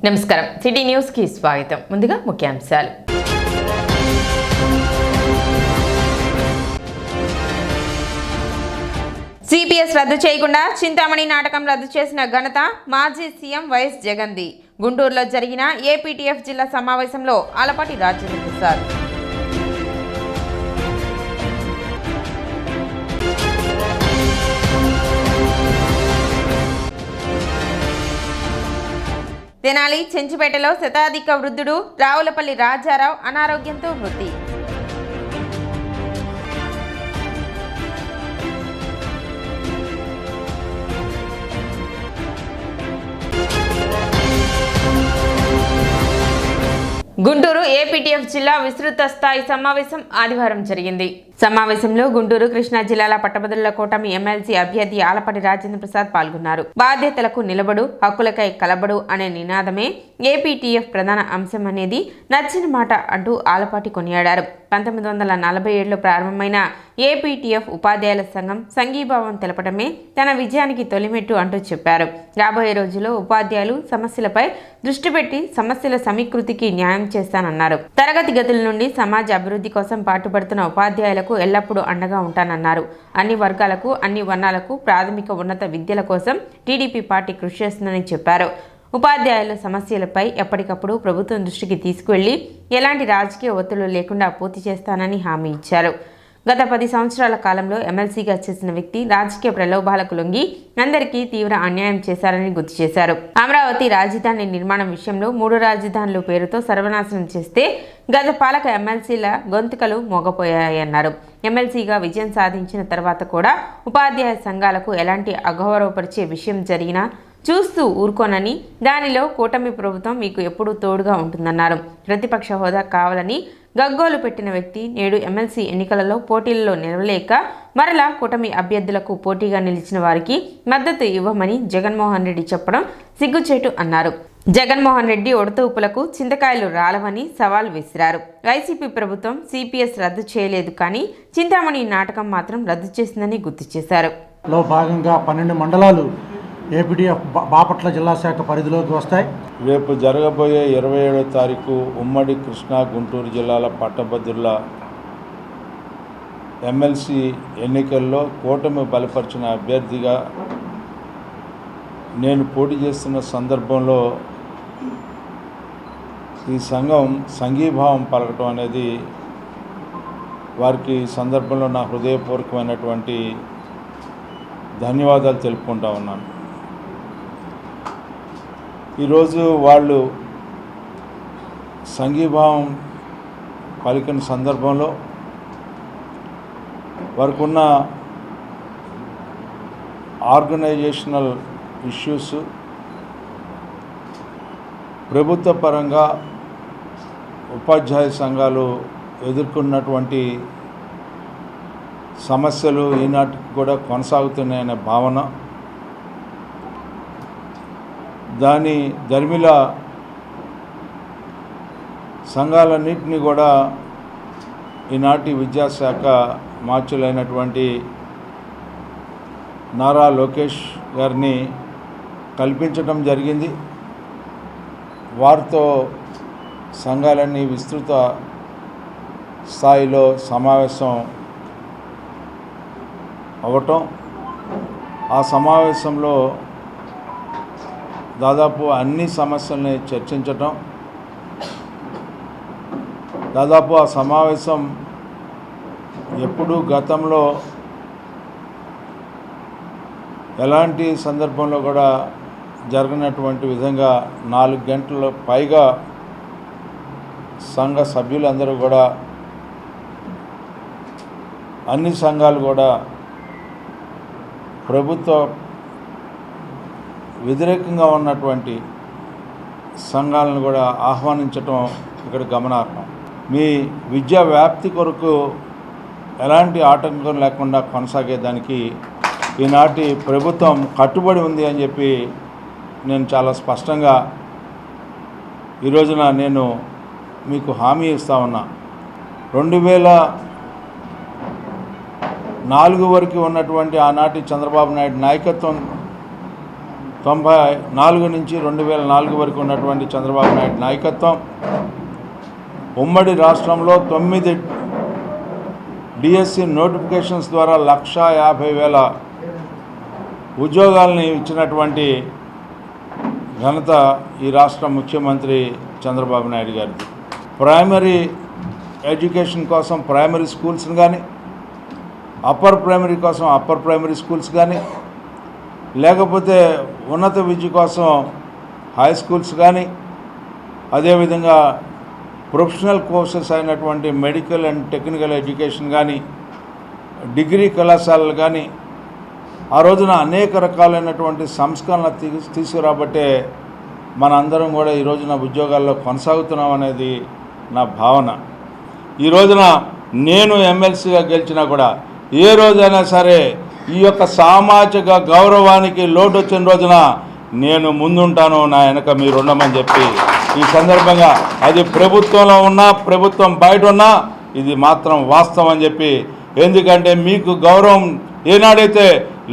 నమస్కారం city news కి స్వాగతం. ముందుగా ముఖ్యాంశాలు. సిపిఎస్ రద్దు చేయకుండా చింతామణి నాటకం రద్దు చేసిన ఘనత మాజీ సీఎం వైఎస్ జగన్ది. గుంటూరులో జరిగిన ఏపీటీఎఫ్ జిల్లా సమావేశంలో ఆలపాటి రాజేంద్ర ప్రసాద్. తెనాలి చెంచుపేటలో శతాధిక వృద్ధుడు రావులపల్లి రాజారావు అనారోగ్యంతో మృతి. గుంటూరు ఏపీటీఎఫ్ జిల్లా విస్తృత స్థాయి సమావేశం ఆదివారం జరిగింది. సమావేశంలో గుంటూరు కృష్ణా జిల్లాల పట్టభద్రుల కూటమి ఎమ్మెల్సీ అభ్యర్థి ఆలపాటి రాజేంద్ర ప్రసాద్ పాల్గొన్నారు. బాధ్యతలకు నిలబడు, హక్కులకై కలబడు అనే నినాదమే ఏపీటీఎఫ్ ప్రధాన అంశం అనేది నచ్చిన మాట అంటూ ఆలపాటి కొనియాడారు. 1947లో ప్రారంభమైన ఏపీటీఎఫ్ ఉపాధ్యాయుల సంఘం సంఘీభావం తెలపడమే తన విజయానికి తొలిమెట్టు అంటూ చెప్పారు. రాబోయే రోజుల్లో ఉపాధ్యాయులు సమస్యలపై దృష్టి పెట్టి సమస్యల సమీకృతికి న్యాయం చేస్తానన్నారు. తరగతి గదుల నుండి సమాజ అభివృద్ధి కోసం పాటుపడుతున్న ఉపాధ్యాయులకు ఎల్లప్పుడూ అండగా ఉంటానన్నారు. అన్ని వర్గాలకు, అన్ని వర్ణాలకు ప్రాథమిక ఉన్నత విద్యల కోసం టీడీపీ పార్టీ కృషి చేస్తుందని చెప్పారు. ఉపాధ్యాయుల సమస్యలపై ఎప్పటికప్పుడు ప్రభుత్వం దృష్టికి తీసుకువెళ్లి ఎలాంటి రాజకీయ ఒత్తిళ్లు లేకుండా పూర్తి చేస్తానని హామీ ఇచ్చారు. గత 10 సంవత్సరాల కాలంలో ఎమ్మెల్సీగా చేసిన వ్యక్తి రాజకీయ ప్రలోభాలకు లొంగి అందరికీ తీవ్ర అన్యాయం చేశారని గుర్తు చేశారు. అమరావతి రాజధాని నిర్మాణం విషయంలో 3 రాజధానుల పేరుతో సర్వనాశనం చేస్తే గత పాలక ఎమ్మెల్సీల గొంతుకలు మోగపోయాయన్నారు. ఎమ్మెల్సీగా విజయం సాధించిన తర్వాత కూడా ఉపాధ్యాయ సంఘాలకు ఎలాంటి అగౌరవపరిచే విషయం జరిగినా చూస్తూ ఊరుకోనని, దానిలో కూటమి ప్రభుత్వం మీకు ఎప్పుడూ తోడుగా ఉంటుందన్నారు. ప్రతిపక్ష హోదా కావాలని గగ్గోలు పెట్టిన వ్యక్తి నేడు ఎమ్మెల్సీ ఎన్నికలలో పోటీలలో నిలవలేక మరలా కూటమి అభ్యర్థులకు పోటీగా నిలిచిన వారికి మద్దతు ఇవ్వమని జగన్మోహన్ రెడ్డి చెప్పడం సిగ్గుచేటు అన్నారు. జగన్మోహన్ రెడ్డి ఒడతూపులకు చింతకాయలు రాలవని సవాల్ విసిరారు. వైసీపీ ప్రభుత్వం సిపిఎస్ రద్దు చేయలేదు, కానీ చింతామణి నాటకం మాత్రం రద్దు చేసిందని గుర్తు చేశారు. భాగంగా 12 మండలాలు ఏపీటీఎఫ్ బాపట్ల జిల్లా శాఖ పరిధిలోకి వస్తాయి. రేపు జరగబోయే 27వ తారీఖు ఉమ్మడి కృష్ణా గుంటూరు జిల్లాల పట్టభద్రుల ఎమ్మెల్సీ ఎన్నికల్లో కూటమి బలపరిచిన అభ్యర్థిగా నేను పోటీ చేస్తున్న సందర్భంలో ఈ సంఘం సంఘీభావం పలకటం అనేది వారికి సందర్భంలో నా హృదయపూర్వకమైనటువంటి ధన్యవాదాలు తెలుపుకుంటా ఉన్నాను. ఈరోజు వాళ్ళు సంఘీభావం పలికిన సందర్భంలో వారికి ఉన్న ఆర్గనైజేషనల్ ఇష్యూస్, ప్రభుత్వ పరంగా ఉపాధ్యాయ సంఘాలు ఎదుర్కొన్నటువంటి సమస్యలు ఈనాటికి కూడా కొనసాగుతున్నాయనే భావన, దాని దరిమిల సంఘాలన్నింటినీ కూడా ఈనాటి విద్యాశాఖ మార్చులైనటువంటి నారా లోకేష్ గారిని కల్పించడం జరిగింది. వారితో సంఘాలన్నీ విస్తృత స్థాయిలో సమావేశం అవటం, ఆ సమావేశంలో దాదాపు అన్ని సమస్యల్ని చర్చించటం, దాదాపు ఆ సమావేశం ఎప్పుడూ గతంలో ఎలాంటి సందర్భంలో కూడా జరగనటువంటి విధంగా 4 గంటల పైగా సంఘ సభ్యులందరూ కూడా, అన్ని సంఘాలు కూడా ప్రభుత్వ వ్యతిరేకంగా ఉన్నటువంటి సంఘాలను కూడా ఆహ్వానించటం ఇక్కడ గమనార్హం. మీ విద్యా వ్యాప్తి కొరకు ఎలాంటి ఆటంకం లేకుండా కొనసాగేదానికి ఈనాటి ప్రభుత్వం కట్టుబడి ఉంది అని చెప్పి నేను చాలా స్పష్టంగా ఈ రోజున నేను మీకు హామీ ఇస్తా ఉన్నా. 2004 వరకు ఉన్నటువంటి ఆనాటి చంద్రబాబు నాయుడు నాయకత్వం 1994 నుంచి 2004 వరకు ఉన్నటువంటి చంద్రబాబు నాయుడు నాయకత్వం ఉమ్మడి రాష్ట్రంలో 9 డిఎస్సి నోటిఫికేషన్స్ ద్వారా 1,50,000 ఉద్యోగాలని ఇచ్చినటువంటి ఘనత ఈ రాష్ట్ర ముఖ్యమంత్రి చంద్రబాబు నాయుడు గారిది. ప్రైమరీ ఎడ్యుకేషన్ కోసం ప్రైమరీ స్కూల్స్ని కానీ, అప్పర్ ప్రైమరీ కోసం అప్పర్ ప్రైమరీ స్కూల్స్ కానీ, లేకపోతే ఉన్నత విద్య కోసం హై స్కూల్స్ కానీ, అదేవిధంగా ప్రొఫెషనల్ కోర్సెస్ అయినటువంటి మెడికల్ అండ్ టెక్నికల్ ఎడ్యుకేషన్ కానీ, డిగ్రీ కళాశాలలు కానీ ఆ రోజున అనేక రకాలైనటువంటి సంస్కరణ తీసుకురాబట్టే మనందరం కూడా ఈ రోజున ఉద్యోగాల్లో కొనసాగుతున్నాం అనేది నా భావన. ఈ రోజున నేను ఎమ్మెల్సీగా గెలిచినా కూడా ఏ రోజైనా సరే ఈ యొక్క సామాజిక గౌరవానికి లోటు వచ్చిన రోజున నేను ముందుంటాను, నా వెనక మీరు ఉండమని చెప్పి ఈ సందర్భంగా, అది ప్రభుత్వంలో ఉన్నా ప్రభుత్వం బయట ఉన్నా ఇది మాత్రం వాస్తవం అని చెప్పి, ఎందుకంటే మీకు గౌరవం ఏనాడైతే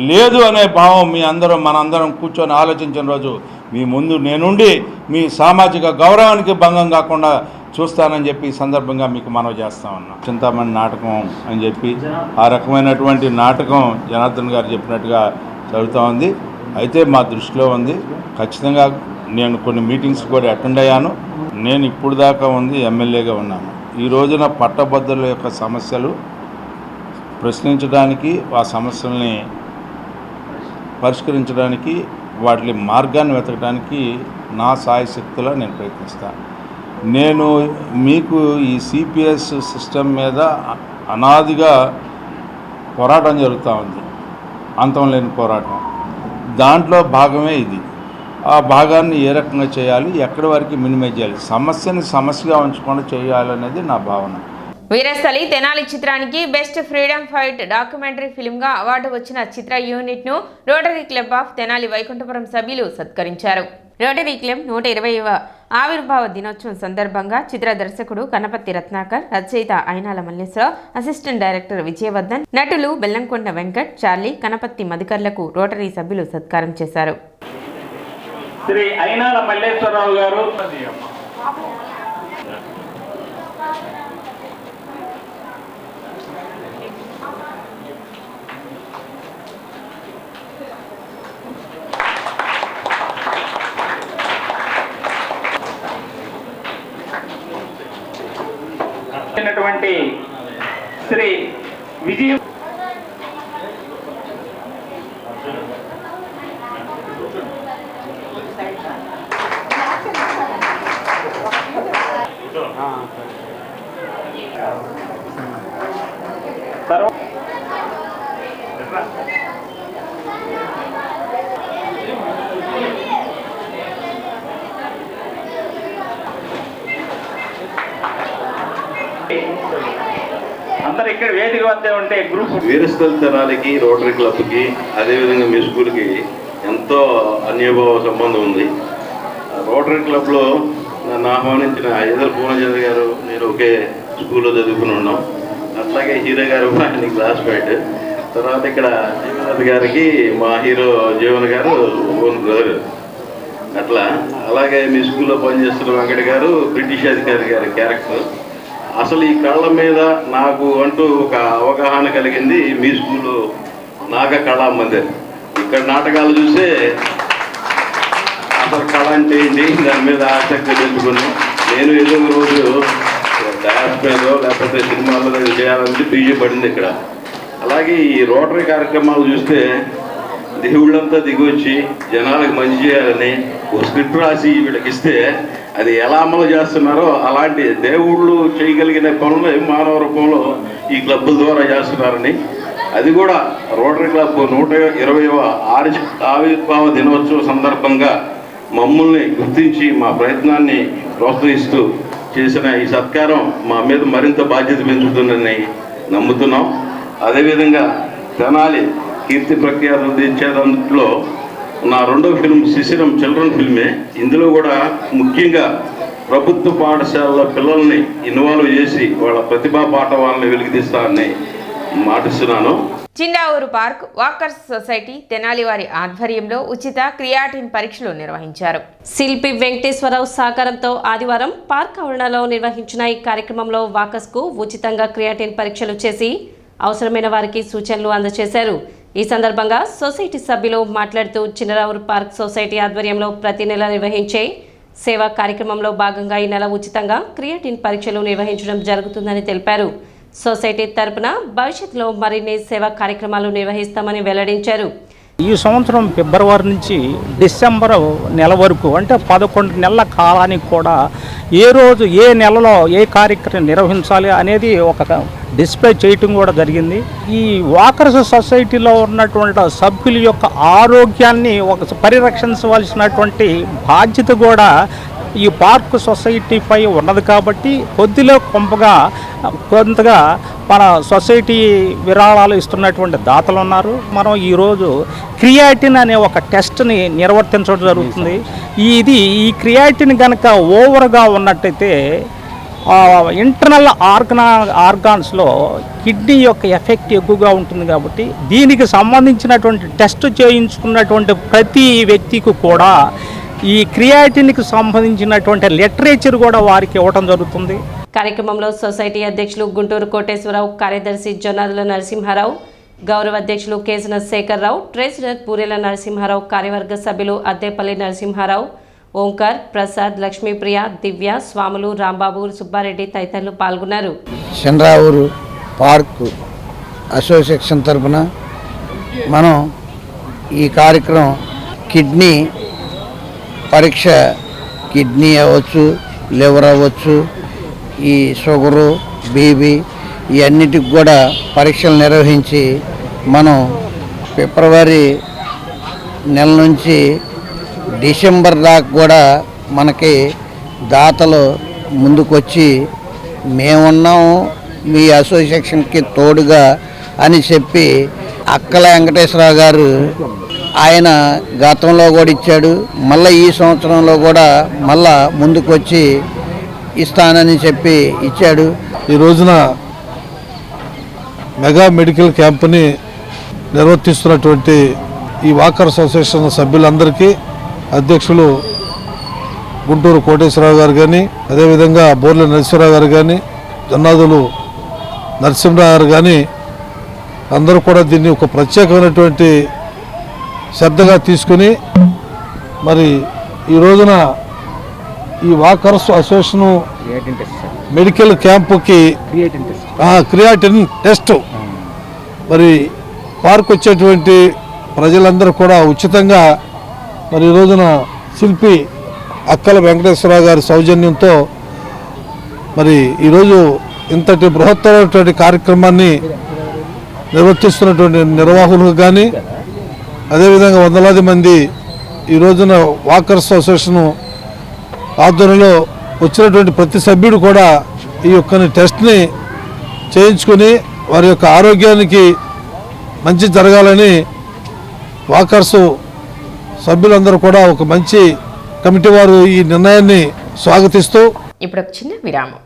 లేదు అనే భావం మీ అందరం మనందరం కూర్చొని ఆలోచించిన రోజు మీ ముందు నేనుండి మీ సామాజిక గౌరవానికి భంగం కాకుండా చూస్తానని చెప్పి ఈ సందర్భంగా మీకు మనవి చేస్తా ఉన్నా. చింతామణి నాటకం అని చెప్పి ఆ రకమైనటువంటి నాటకం జనార్దన్ గారు చెప్పినట్టుగా జరుగుతూ ఉంది. అయితే మా దృష్టిలో ఉంది, ఖచ్చితంగా నేను కొన్ని మీటింగ్స్ కూడా అటెండ్ అయ్యాను. నేను ఇప్పుడు దాకా ఉంది ఎమ్మెల్యేగా ఉన్నాను. ఈ రోజున పట్టభద్రుల యొక్క సమస్యలు ప్రశ్నించడానికి, ఆ సమస్యల్ని పరిష్కరించడానికి, వాటి మార్గాన్ని వెతకడానికి నా సాయశక్తిలో నేను ప్రయత్నిస్తాను. నేను మీకు ఈ సిపిఎస్ సిస్టమ్ మీద అనాదిగా పోరాటం జరుగుతూ ఉంది, అంతం లేని పోరాటం. దాంట్లో భాగమే ఇది. ఆ భాగాన్ని ఏ రకంగా చేయాలి, ఎక్కడి వరకు మినిమైజ్ చేయాలి, సమస్యని సమస్యగా ఉంచకుండా చేయాలనేది నా భావన. వీరస్థలి తెనాలి చిత్రానికి బెస్ట్ ఫ్రీడమ్ ఫైట్ డాక్యుమెంటరీ ఫిల్మ్గా అవార్డు వచ్చిన చిత్ర యూనిట్ను Rotary Club of Tenali Vaikunthapuram సభ్యులు సత్కరించారు. రోటరీ క్లబ్ 120వ ఆవిర్భావ దినోత్సవం సందర్భంగా చిత్ర దర్శకుడు కనపర్తి రత్నాకర్, రచయిత అయినాల మల్లేశ్వరరావు, అసిస్టెంట్ డైరెక్టర్ విజయవర్ధన్, నటులు బెల్లంకొండ వెంకట్, చార్లీ, కనపర్తి మధుకర్లకు రోటరీ సభ్యులు సత్కారం చేశారు. శ్రీ అయినాల మల్లేశ్వరరావు గారు శ్రీ విజయ అందరు ఇక్కడ వేదిక వద్ద ఉంటే గ్రూప్ వీరస్థలి తెనాలికి, రోటరీ క్లబ్కి, అదేవిధంగా మీ స్కూల్కి ఎంతో అన్యభావ సంబంధం ఉంది. రోటరీ క్లబ్లో నన్ను ఆహ్వానించిన ఎదురు పూర్ణచంద్ర గారు, నేను ఒకే స్కూల్లో చదువుకుని ఉన్నాం. అట్లాగే హీరో గారు ఆయన క్లాస్మేట్. తర్వాత ఇక్కడ జీవనాథ్ గారికి మా హీరో జీవన్ గారు ఓన్ బ్రదర్. అట్లా అలాగే మీ స్కూల్లో పనిచేస్తున్న వెంకట గారు బ్రిటిష్ అధికారి గారి క్యారెక్టర్. అసలు ఈ కళ మీద నాకు అంటూ ఒక అవగాహన కలిగింది మీ స్కూల్లో నాగ కళా మందిర్. ఇక్కడ నాటకాలు చూస్తే అసలు కళ అంటే ఏంటి, దాని మీద ఆసక్తి పెంచుకుని నేను ఏదో రోజు డాన్స్ మీదో లేకపోతే సినిమాలో చేయాలని బీజీ పడింది ఇక్కడ. అలాగే ఈ రోటరీ కార్యక్రమాలు చూస్తే దేవుళ్ళంతా దిగొచ్చి జనాలకు మంచి చేయాలని ఓ స్క్రిప్ట్ రాసి వీళ్ళకి ఇస్తే అది ఎలా అమలు చేస్తున్నారో అలాంటి దేవుళ్ళు చేయగలిగిన పనులు మానవ రూపంలో ఈ క్లబ్బుల ద్వారా చేస్తున్నారని, అది కూడా రోటరీ క్లబ్ 120వ ఆవిర్భావ దినోత్సవం సందర్భంగా మమ్మల్ని గుర్తించి మా ప్రయత్నాన్ని ప్రోత్సహిస్తూ చేసిన ఈ సత్కారం మా మీద మరింత బాధ్యత పెంచుతుందని నమ్ముతున్నాం. అదేవిధంగా తెనాలి కీర్తి ప్రఖ్యాతులు తెచ్చేదంట్లో నా రెండో ఫిల్మ్ శిశిరం చిల్డ్రన్ ఫిల్మే. ఇందులో కూడా ముఖ్యంగా ప్రభుత్వ పాఠశాలల పిల్లల్ని ఇన్వాల్వ్ చేసి వాళ్ళ ప్రతిభా పాఠవాలని వెలికితీస్తానని మాటిస్తున్నాను. చిండావూరు పార్క్ వాకర్స్ సొసైటీ తెనాలి వారి ఆధ్వర్యంలో ఉచిత క్రియాటిన్ పరీక్షలు నిర్వహించారు. శిల్పి వెంకటేశ్వరరావు సహకారంతో ఆదివారం పార్క్ ఆవరణలో నిర్వహించిన ఈ కార్యక్రమంలో వాకర్స్ కు ఉచితంగా క్రియాటిన్ పరీక్షలు చేసి అవసరమైన వారికి సూచనలు అందజేశారు. ఈ సందర్భంగా సొసైటీ సభ్యులు మాట్లాడుతూ చిండావూరు పార్క్ సొసైటీ ఆధ్వర్యంలో ప్రతి నెల నిర్వహించే సేవా కార్యక్రమంలో భాగంగా ఈ నెల ఉచితంగా క్రియాటిన్ పరీక్షలు నిర్వహించడం జరుగుతుందని తెలిపారు. సొసైటీ తరపున భవిష్యత్తులో మరిన్ని సేవా కార్యక్రమాలు నిర్వహిస్తామని వెల్లడించారు. ఈ సంవత్సరం ఫిబ్రవరి నుంచి డిసెంబర్ నెల వరకు అంటే 11 నెలల కాలానికి కూడా ఏ రోజు ఏ నెలలో ఏ కార్యక్రమం నిర్వహించాలి అనేది ఒక డిస్ప్లే చేయటం కూడా జరిగింది. ఈ వాకర్స్ సొసైటీలో ఉన్నటువంటి సభ్యుల యొక్క ఆరోగ్యాన్ని పరిరక్షించవలసినటువంటి బాధ్యత కూడా ఈ పార్క్ సొసైటీపై ఉన్నది కాబట్టి కొంతగా మన సొసైటీ విరాళాలు ఇస్తున్నటువంటి దాతలు ఉన్నారు. మనం ఈరోజు క్రియాటిన్ అనే ఒక టెస్ట్ని నిర్వర్తించడం జరుగుతుంది. ఈ క్రియాటిన్ కనుక ఓవర్గా ఉన్నట్టయితే ఇంటర్నల్ ఆర్గాన్స్లో కిడ్నీ యొక్క ఎఫెక్ట్ ఎక్కువగా ఉంటుంది కాబట్టి దీనికి సంబంధించినటువంటి టెస్ట్ చేయించుకున్నటువంటి ప్రతి వ్యక్తికి కూడా ఈ క్రియాటిన్కి సంబంధించినటువంటి లిటరేచర్ కూడా వారికి ఇవ్వడం జరుగుతుంది. కార్యక్రమంలో సొసైటీ అధ్యక్షులు గుంటూరు కోటేశ్వరరావు, కార్యదర్శి జొన్నాదుల నరసింహారావు, గౌరవ అధ్యక్షులు కేసన శేఖర్రావు, ట్రెజరర్ పూరేల నరసింహారావు, కార్యవర్గ సభ్యులు అద్దేపల్లి నరసింహారావు, ఓంకార్, ప్రసాద్, లక్ష్మీప్రియ, దివ్య, స్వాములు, రాంబాబు, సుబ్బారెడ్డి తదితరులు పాల్గొన్నారు. చిండావూరు పార్క్ అసోసియేషన్ తరఫున మనం ఈ కార్యక్రమం కిడ్నీ పరీక్ష, కిడ్నీ అవ్వచ్చు, లివర్ అవ్వచ్చు, ఈ షుగరు, బీపీ ఇవన్నిటికి కూడా పరీక్షలు నిర్వహించి మనం ఫిబ్రవరి నెల నుంచి డిసెంబర్ దాకా కూడా మనకి దాతలు ముందుకొచ్చి మేమున్నాము మీ అసోసియేషన్కి తోడుగా అని చెప్పి అక్కల వెంకటేశ్వరరావు గారు ఆయన గతంలో కూడా ఇచ్చాడు, మళ్ళీ ఈ సంవత్సరంలో కూడా మళ్ళా ముందుకు వచ్చి ఇస్తానని చెప్పి ఇచ్చాడు. ఈ రోజున మెగా మెడికల్ క్యాంపుని నిర్వర్తిస్తున్నటువంటి ఈ వాకర్స్ అసోసియేషన్ సభ్యులందరికీ అధ్యక్షులు గుంటూరు కోటేశ్వరరావు గారు కానీ, అదేవిధంగా బోర్ల నరసింహరావు గారు కానీ, జన్నాదులు నరసింహరావు గారు కానీ అందరూ కూడా దీన్ని ఒక ప్రత్యేకమైనటువంటి శ్రద్ధగా తీసుకుని మరి ఈ రోజున ఈ వాకర్స్ అసోసియేషన్ మెడికల్ క్యాంపుకి క్రియాటిన్ టెస్ట్ మరి పార్క్ వచ్చేటువంటి ప్రజలందరూ కూడా ఉచితంగా మరి ఈ రోజున శిల్పి అక్కల వెంకటేశ్వరరావు గారి సౌజన్యంతో మరి ఈరోజు ఇంతటి బృహత్తరమైనటువంటి కార్యక్రమాన్ని నిర్వర్తిస్తున్నటువంటి నిర్వాహకులకు కానీ, అదేవిధంగా వందలాది మంది ఈ రోజున వాకర్స్ అసోసియేషన్ ఆధ్వర్యంలో వచ్చినటువంటి ప్రతి సభ్యుడు కూడా ఈ యొక్క టెస్ట్ని చేయించుకొని వారి యొక్క ఆరోగ్యానికి మంచి జరగాలని వాకర్స్ సభ్యులందరూ కూడా ఒక మంచి కమిటీ వారు ఈ నిర్ణయాన్ని స్వాగతిస్తూ ఇప్పుడు ఒక చిన్న విరామం.